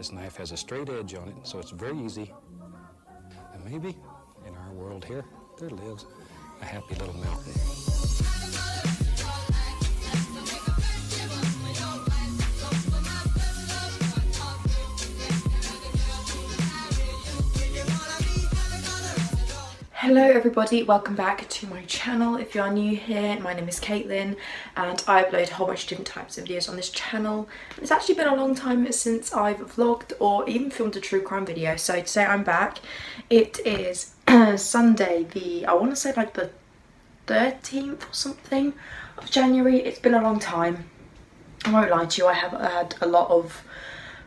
This knife has a straight edge on it, so it's very easy. And maybe in our world here, there lives a happy little mountain. Hello everybody, welcome back to my channel. If you are new here, my name is Caitlin and I upload a whole bunch of different types of videos on this channel. It's actually been a long time since I've vlogged or even filmed a true crime video, so today I'm back. It is Sunday, I want to say like the 13th or something of January. It's been a long time, I won't lie to you. I have had a lot of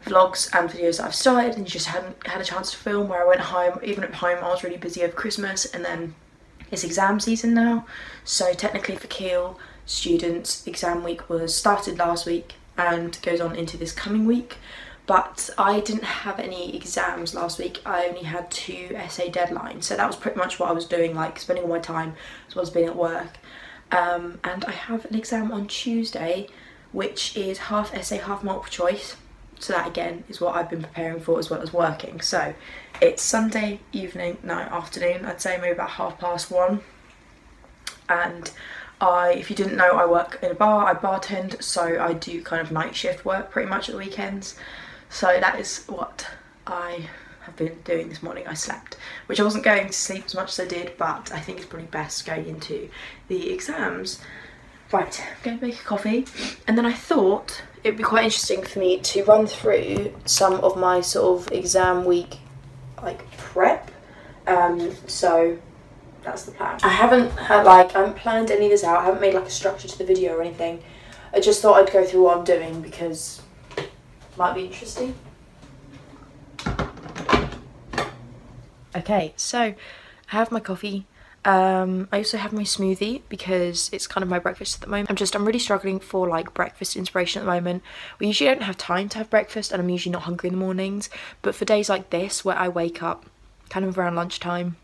vlogs and videos that I've started and just hadn't had a chance to film, where I went home. Even at home I was really busy over Christmas, and then it's exam season now, so technically for Kiel students exam week was started last week and goes on into this coming week, but I didn't have any exams last week. I only had 2 essay deadlines, so that was pretty much what I was doing, like spending all my time as well as being at work. And I have an exam on Tuesday which is half essay, half multiple choice. So that again is what I've been preparing for as well as working. So it's Sunday evening, no, afternoon, I'd say maybe about 1:30. And if you didn't know, I work in a bar, I bartend, so I do kind of night shift work pretty much at the weekends. So that is what I have been doing this morning. I slept, which I wasn't going to sleep as much as I did, but I think it's probably best going into the exams. Right, I'm going to make a coffee, and then I thought it'd be quite interesting for me to run through some of my sort of exam week like prep. So that's the plan. I haven't planned any of this out. I haven't made like a structure to the video or anything. I just thought I'd go through what I'm doing because it might be interesting. Okay, so I have my coffee. I also have my smoothie because it's kind of my breakfast at the moment. I'm really struggling for like breakfast inspiration at the moment. We usually don't have time to have breakfast and I'm usually not hungry in the mornings, but for days like this where I wake up kind of around lunchtime,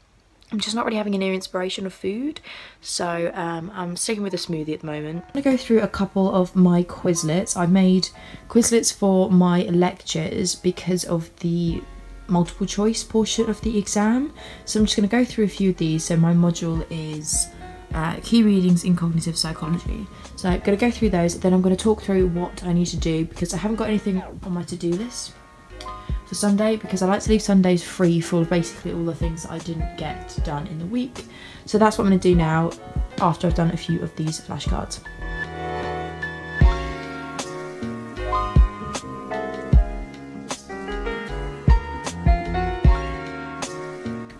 I'm just not really having any inspiration of food, so I'm sticking with a smoothie at the moment. I'm going to go through a couple of my Quizlets. I made Quizlets for my lectures because of the multiple choice portion of the exam, so I'm just going to go through a few of these. So my module is key readings in cognitive psychology, so I'm going to go through those, then I'm going to talk through what I need to do because I haven't got anything on my to-do list for Sunday, because I like to leave Sundays free for basically all the things that I didn't get done in the week. So that's what I'm going to do now after I've done a few of these flashcards.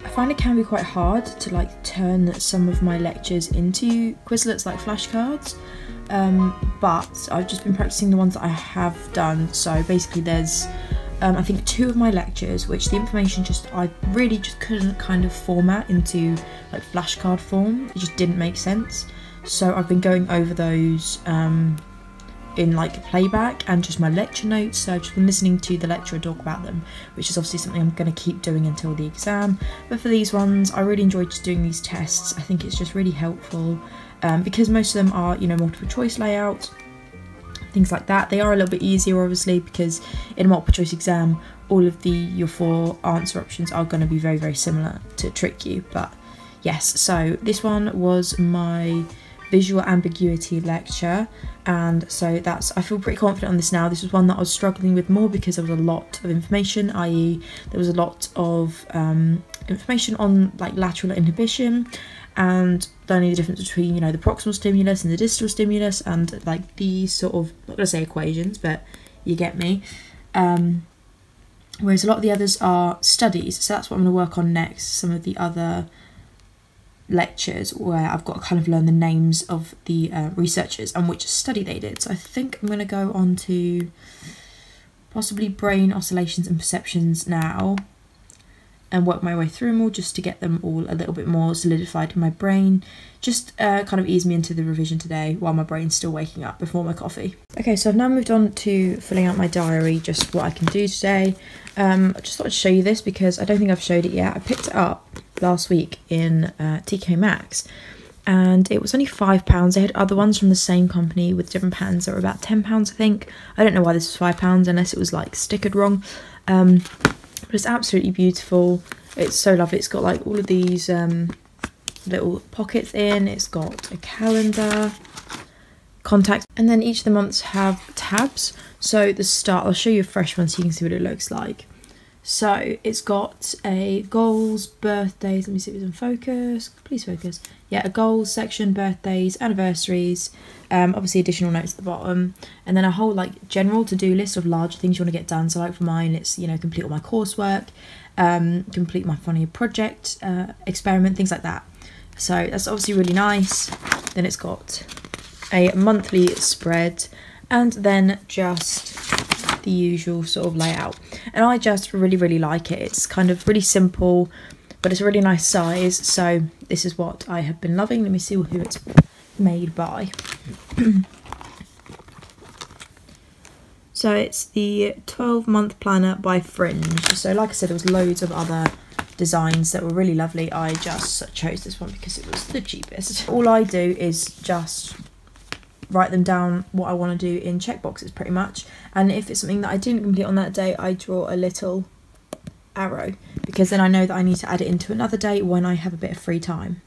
I find it can be quite hard to like turn some of my lectures into Quizlets like flashcards, but I've just been practicing the ones that I have done. So basically there's I think 2 of my lectures which the information I really just couldn't kind of format into like flashcard form. It just didn't make sense, so I've been going over those in like playback and just my lecture notes. So I've just been listening to the lecturer talk about them, which is obviously something I'm going to keep doing until the exam. But for these ones, I really enjoyed just doing these tests. I think it's just really helpful because most of them are, you know, multiple choice layout, things like that. They are a little bit easier obviously because in a multiple choice exam all of your 4 answer options are going to be very, very similar to trick you. But yes, so this one was my visual ambiguity lecture, and so I feel pretty confident on this now. This was one that I was struggling with more because there was a lot of information, i.e. there was a lot of information on like lateral inhibition and learning the difference between, you know, the proximal stimulus and the distal stimulus, and like these sort of, not gonna say equations, but you get me. Whereas a lot of the others are studies, so that's what I'm going to work on next. Some of the other lectures where I've got to kind of learn the names of the researchers and which study they did. So I think I'm going to go on to possibly brain oscillations and perceptions now and work my way through them all just to get them all a little bit more solidified in my brain. Just kind of ease me into the revision today while my brain's still waking up before my coffee. Okay, so I've now moved on to filling out my diary, just what I can do today. I just thought I'd show you this because I don't think I've showed it yet. I picked it up last week in TK Maxx and it was only £5. They had other ones from the same company with different patterns that were about £10 I think. I don't know why this was £5 unless it was like stickered wrong. But it's absolutely beautiful. It's so lovely. It's got like all of these little pockets in. It's got a calendar, contacts, and then each of the months have tabs. So at the start, I'll show you a fresh one so you can see what it looks like. So it's got a goals, birthdays, let me see if it's in focus, please focus. Yeah, a goals section, birthdays, anniversaries, obviously additional notes at the bottom, and then a whole like general to-do list of larger things you want to get done. So like for mine, it's, you know, complete all my coursework, complete my funny project, experiment, things like that. So that's obviously really nice. Then it's got a monthly spread, and then just the usual sort of layout, and I just really like it. It's kind of really simple, but it's a really nice size, so this is what I have been loving. Let me see who it's made by. So it's the 12-month planner by Fringe. So like I said, there was loads of other designs that were really lovely. I just chose this one because it was the cheapest. All I do is just write them down what I want to do in checkboxes pretty much, and if it's something that I didn't complete on that day, I draw a little arrow, because then I know that I need to add it into another day when I have a bit of free time.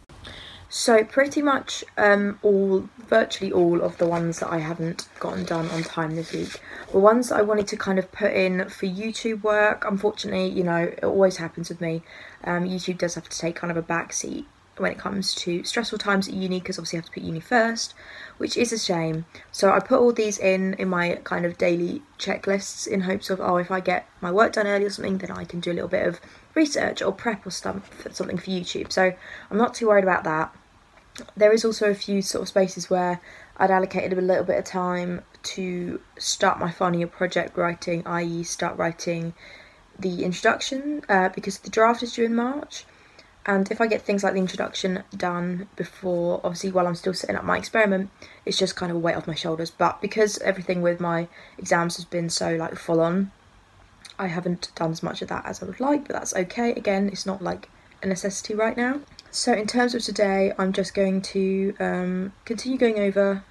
So pretty much virtually all of the ones that I haven't gotten done on time this week were ones that I wanted to kind of put in for YouTube work. Unfortunately, you know, it always happens with me. YouTube does have to take kind of a backseat when it comes to stressful times at uni, because obviously you have to put uni first, which is a shame. So I put all these in my kind of daily checklists in hopes of, oh, if I get my work done early or something, then I can do a little bit of research or prep or something for YouTube. So I'm not too worried about that. There is also a few sort of spaces where I'd allocated a little bit of time to start my final year project writing, i.e. start writing the introduction, because the draft is due in March. And if I get things like the introduction done before, obviously while I'm still setting up my experiment, it's just kind of a weight off my shoulders. But because everything with my exams has been so like full on, I haven't done as much of that as I would like, but that's okay. Again, it's not like a necessity right now. So in terms of today, I'm just going to continue going over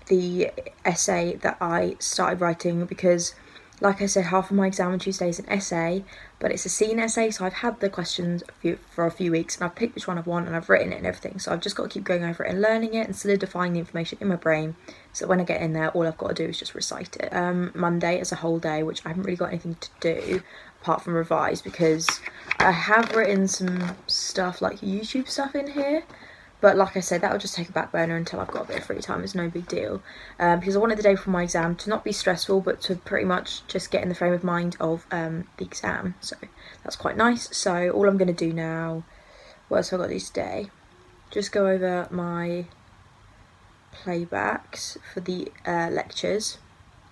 the essay that I started writing, because like I said, half of my exam on Tuesday is an essay, but it's a scene essay, so I've had the questions for a few weeks, and I've picked which one I want, and I've written it and everything, so I've just got to keep going over it and learning it and solidifying the information in my brain, so that when I get in there, all I've got to do is just recite it. Monday is a whole day, which I haven't really got anything to do apart from revise, because I have written some stuff, like YouTube stuff in here, but like I said, that will just take a back burner until I've got a bit of free time. It's no big deal, because I wanted the day before my exam to not be stressful, but to pretty much just get in the frame of mind of the exam. So that's quite nice. So all I'm going to do now, what else have I got to do today? Just go over my playbacks for the lectures.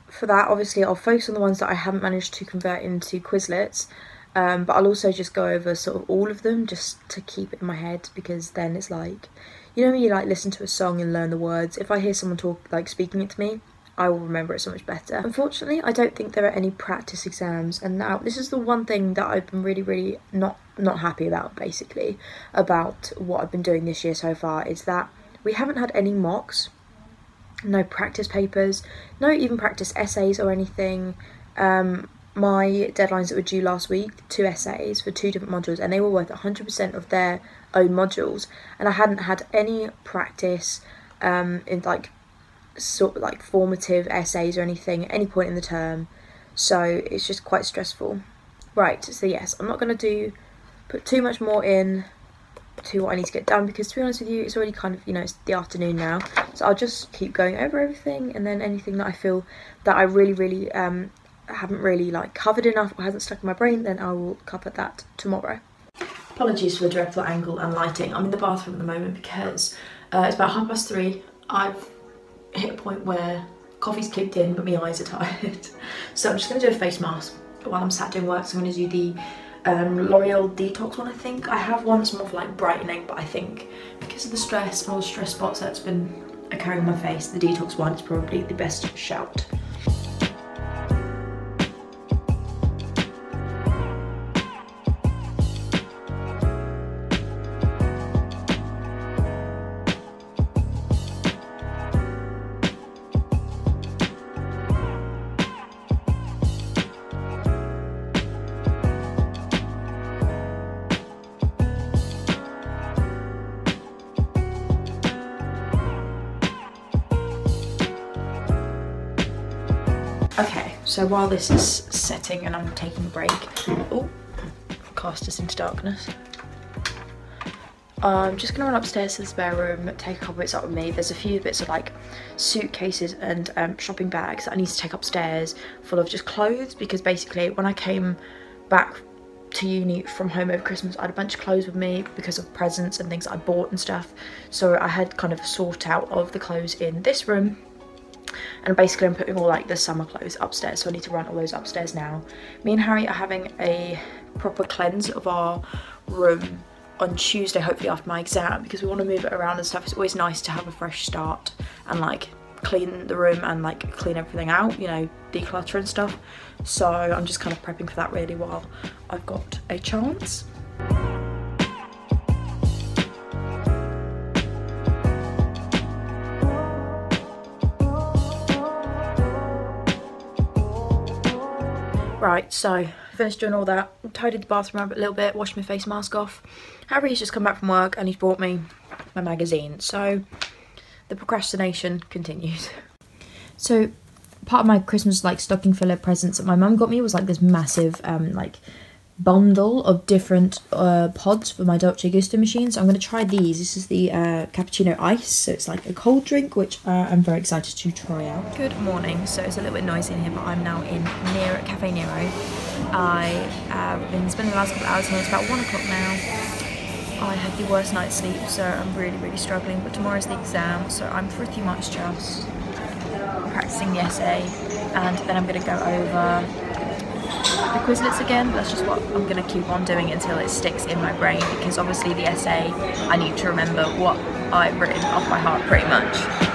For that, obviously, I'll focus on the ones that I haven't managed to convert into Quizlets. But I'll also just go over sort of all of them just to keep it in my head, because then it's like, you know when you like listen to a song and learn the words, if I hear someone speaking it to me, I will remember it so much better. Unfortunately, I don't think there are any practice exams, and now this is the one thing that I've been really not happy about, basically, about what I've been doing this year so far, is that we haven't had any mocks, no practice papers, no even practice essays or anything. My deadlines that were due last week, 2 essays for 2 different modules, and they were worth 100% of their own modules, and I hadn't had any practice in like sort of like formative essays or anything at any point in the term, so it's just quite stressful. Right, so yes, I'm not going to put too much more in to what I need to get done, because to be honest with you, it's already kind of, you know, it's the afternoon now, so I'll just keep going over everything, and then anything that I feel that I really haven't really like covered enough or hasn't stuck in my brain, then I will cover that tomorrow. Apologies for the dreadful angle and lighting. I'm in the bathroom at the moment because it's about 3:30. I've hit a point where coffee's kicked in, but my eyes are tired. So I'm just going to do a face mask while I'm sat doing work. So I'm going to do the L'Oreal Detox one, I think. I have one that's more for like brightening, but I think because of the stress and all the stress spots that's been occurring on my face, the Detox one is probably the best shout. Okay, so while this is setting and I'm taking a break, oh, cast us into darkness. I'm just gonna run upstairs to the spare room, take a couple bits up with me. There's a few bits of like suitcases and shopping bags that I need to take upstairs, full of just clothes, because basically when I came back to uni from home over Christmas, I had a bunch of clothes with me because of presents and things that I bought and stuff. So I had kind of a sort out of the clothes in this room, and basically I'm putting all like the summer clothes upstairs, so I need to run all those upstairs now. Me and Harry are having a proper cleanse of our room on Tuesday, hopefully after my exam, because we want to move it around and stuff. It's always nice to have a fresh start and like clean the room and like clean everything out, you know, declutter and stuff. So I'm just kind of prepping for that really while I've got a chance. Right, so finished doing all that, tidied the bathroom up a little bit, washed my face mask off. Harry's just come back from work and he's brought me my magazine, so the procrastination continues. So part of my Christmas like stocking filler presents that my mum got me was like this massive like bundle of different pods for my Dolce Gusto machine. So I'm going to try these. This is the cappuccino ice, so it's like a cold drink, which I'm very excited to try out. Good morning. So it's a little bit noisy in here, but I'm now in Cafe Nero. I have been spending the last couple of hours here. It's about 1 o'clock now. I had the worst night's sleep, so I'm really struggling, but tomorrow's the exam, so I'm pretty much just practicing the essay, and then I'm going to go over the Quizlets again. That's just what I'm going to keep on doing until it sticks in my brain, because obviously the essay, I need to remember what I've written off by heart pretty much.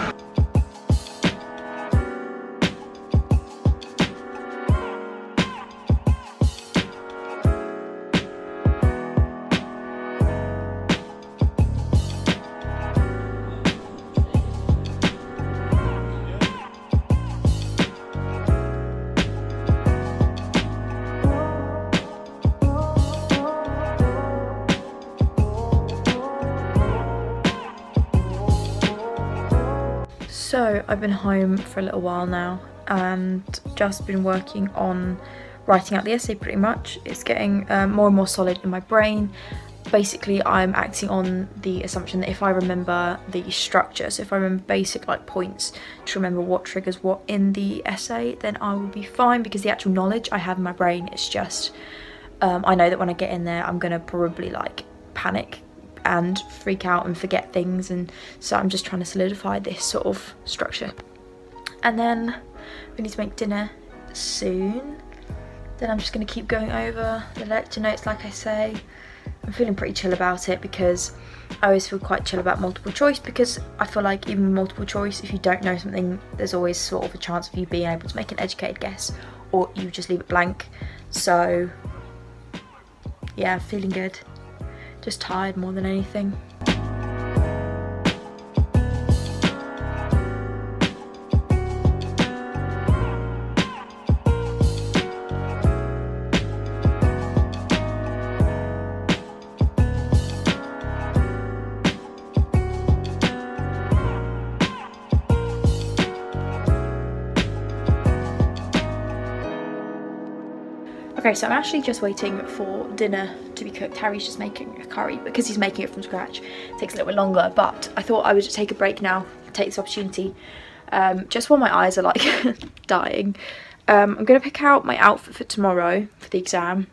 So I've been home for a little while now and just been working on writing out the essay pretty much. It's getting more and more solid in my brain. Basically I'm acting on the assumption that if I remember the structure, so if I remember basic like points to remember what triggers what in the essay, then I will be fine, because the actual knowledge I have in my brain is just, I know that when I get in there I'm gonna probably like panic and freak out and forget things, and so I'm just trying to solidify this sort of structure. And then we need to make dinner soon. Then I'm just going to keep going over the lecture notes like I say. I'm feeling pretty chill about it, because I always feel quite chill about multiple choice, because I feel like even with multiple choice, if you don't know something, there's always sort of a chance of you being able to make an educated guess, or you just leave it blank. So yeah, feeling good. Just tired more than anything. Okay, so I'm actually just waiting for dinner to be cooked. Harry's just making a curry because he's making it from scratch. It takes a little bit longer, but I thought I would take a break now, take this opportunity, just while my eyes are like dying. I'm going to pick out my outfit for tomorrow for the exam,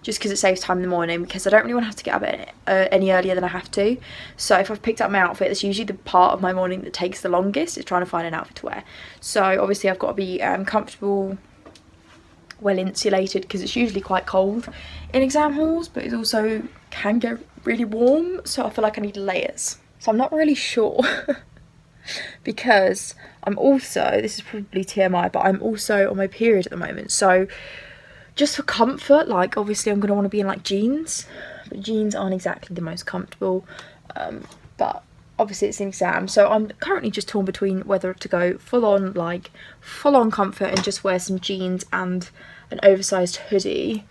just because it saves time in the morning, because I don't really want to have to get up any earlier than I have to. So if I've picked up my outfit, it's usually the part of my morning that takes the longest, is trying to find an outfit to wear. So obviously I've got to be comfortable, well insulated, because it's usually quite cold in exam halls, but it also can get really warm, so I feel like I need layers. So I'm not really sure because I'm also, this is probably TMI, but I'm also on my period at the moment, so just for comfort, like obviously I'm going to want to be in like jeans, but jeans aren't exactly the most comfortable, but obviously it's an exam, so I'm currently just torn between whether to go full on comfort and just wear some jeans and an oversized hoodie,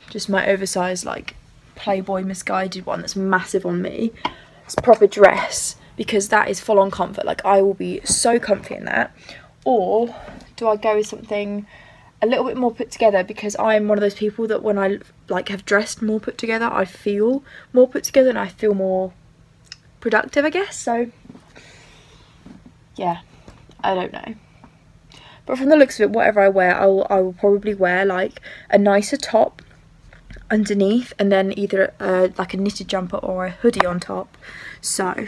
just my oversized like Playboy misguided one that's massive on me. It's a proper dress, because that is full on comfort, like I will be so comfy in that. or do I go with something a little bit more put together, because I'm one of those people that when I like have dressed more put together, I feel more put together and I feel more productive, I guess. So yeah, I don't know. But from the looks of it, whatever I wear, I will probably wear like a nicer top underneath, and then either like a knitted jumper or a hoodie on top. So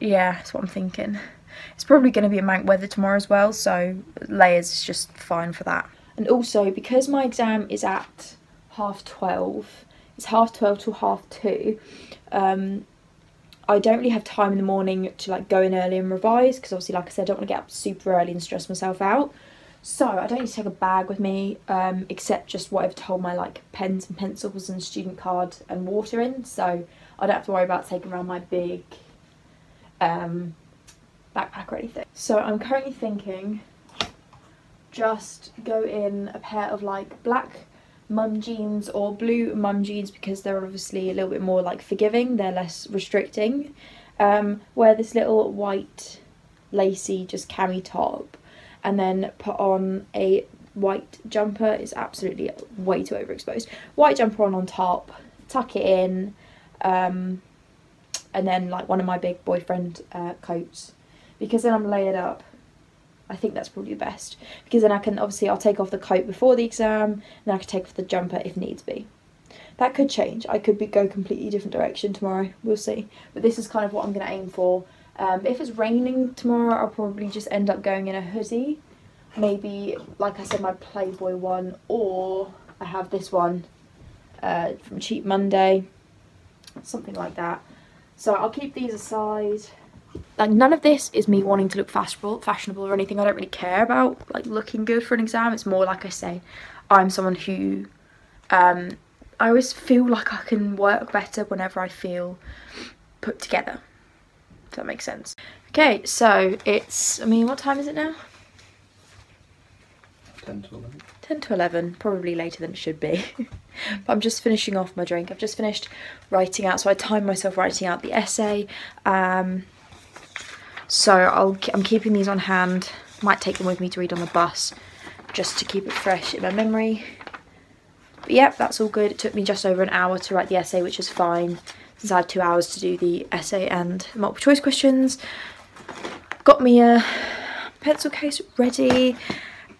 yeah, that's what I'm thinking. It's probably going to be a mank weather tomorrow as well, so layers is just fine for that. And also, because my exam is at 12:30, it's 12:30 till 2:30, I don't really have time in the morning to like go in early and revise, because obviously, like I said, I don't want to get up super early and stress myself out. So I don't need to take a bag with me, except just whatever to hold my like pens and pencils and student card and water in, so I don't have to worry about taking around my big backpack or anything. So I'm currently thinking just go in a pair of like black mum jeans or blue mum jeans, because they're obviously a little bit more like forgiving, they're less restricting. Wear this little white lacy just cami top, and then put on a white jumper. It's absolutely way too overexposed. White jumper on top, tuck it in, and then like one of my big boyfriend coats, because then I'm layered up. I think that's probably the best, because then I can obviously, I'll take off the coat before the exam, and then I can take off the jumper if needs be. That could change. I could go completely different direction tomorrow. We'll see. But this is kind of what I'm going to aim for. If it's raining tomorrow, I'll probably just end up going in a hoodie. Maybe, like I said, my Playboy one, or I have this one from Cheap Monday. Something like that. So I'll keep these aside. Like, none of this is me wanting to look fashionable or anything. I don't really care about like looking good for an exam. It's more, like I say, I'm someone who I always feel like I can work better whenever I feel put together, if that makes sense. Okay, so it's, I mean, what time is it now? 10 to 11. 10 to 11, probably later than it should be. But I'm just finishing off my drink. I've just finished writing out, so I timed myself writing out the essay. So I'm keeping these on hand. Might take them with me to read on the bus, just to keep it fresh in my memory. But yep, that's all good. It took me just over an hour to write the essay, which is fine, since I had 2 hours to do the essay and multiple choice questions. Got me a pencil case ready.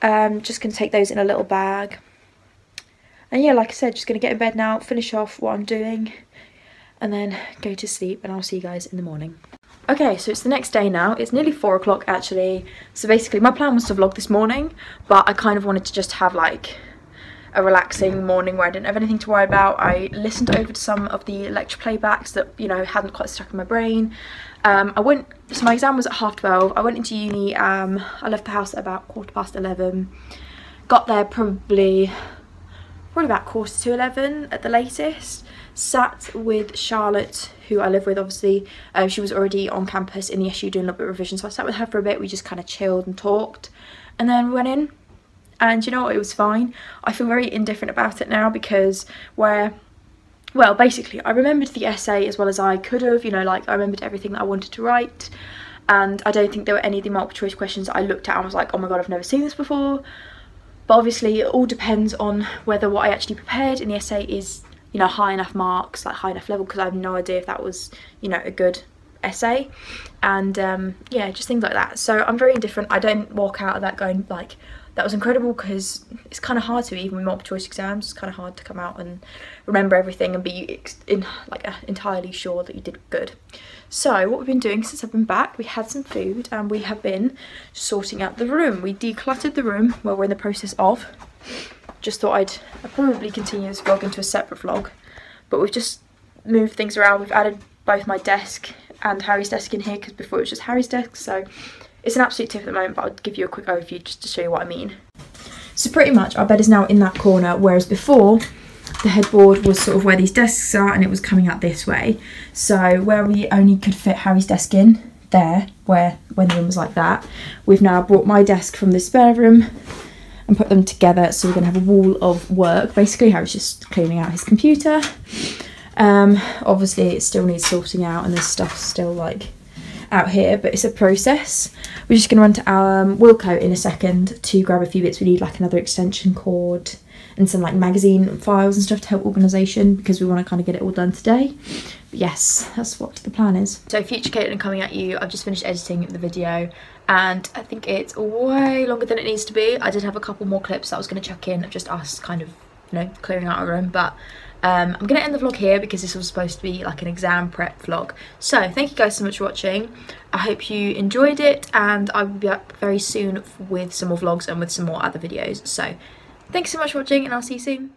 Just going to take those in a little bag. And yeah, like I said, just going to get in bed now, finish off what I'm doing, and then go to sleep, and I'll see you guys in the morning. Okay, so it's the next day now. It's nearly 4 o'clock actually. So basically my plan was to vlog this morning, but I kind of wanted to just have like a relaxing morning where I didn't have anything to worry about. I listened over to some of the lecture playbacks that, you know, hadn't quite stuck in my brain. So my exam was at 12:30. I went into uni, I left the house at about 11:15. Got there probably about 11:15 at the latest. Sat with Charlotte, who I live with obviously. She was already on campus in the SU doing a little bit of revision, so I sat with her for a bit. We just kind of chilled and talked, and then we went in, and you know what, it was fine. I feel very indifferent about it now, because well, basically I remembered the essay as well as I could have, you know, like I remembered everything that I wanted to write, and I don't think there were any of the multiple choice questions that I looked at and was like, oh my god, I've never seen this before. But obviously it all depends on whether what I actually prepared in the essay is, you know, high enough marks, like high enough level, because I have no idea if that was, you know, a good essay. And yeah, just things like that. So I'm very indifferent. I don't walk out of that going like, that was incredible, because it's kind of hard to, even with multiple choice exams, it's kind of hard to come out and remember everything and be entirely sure that you did good. So what we've been doing since I've been back, we had some food and we have been sorting out the room. We decluttered the room, well, we're in the process of. Just thought I'd probably continue this vlog into a separate vlog, but we've just moved things around. We've added both my desk and Harry's desk in here, because before it was just Harry's desk, so it's an absolute tip at the moment, but I'll give you a quick overview just to show you what I mean. So pretty much our bed is now in that corner, whereas before the headboard was sort of where these desks are, and it was coming out this way. So where we only could fit Harry's desk in there, when the room was like that, we've now brought my desk from the spare room and put them together, so we're going to have a wall of work. Basically Harry's just cleaning out his computer. Obviously it still needs sorting out, and there's stuff still like out here, but it's a process. We're just going to run to our Wilco in a second to grab a few bits. We need like another extension cord and some like magazine files and stuff to help organisation, because we want to kind of get it all done today. But yes, that's what the plan is. So future Caitlin coming at you. I've just finished editing the video and I think it's way longer than it needs to be. I did have a couple more clips that I was going to chuck in of just us kind of, you know, clearing out our room, but I'm going to end the vlog here because this was supposed to be like an exam prep vlog. So thank you guys so much for watching. I hope you enjoyed it, and I will be back very soon with some more vlogs and with some more other videos. So thanks so much for watching, and I'll see you soon.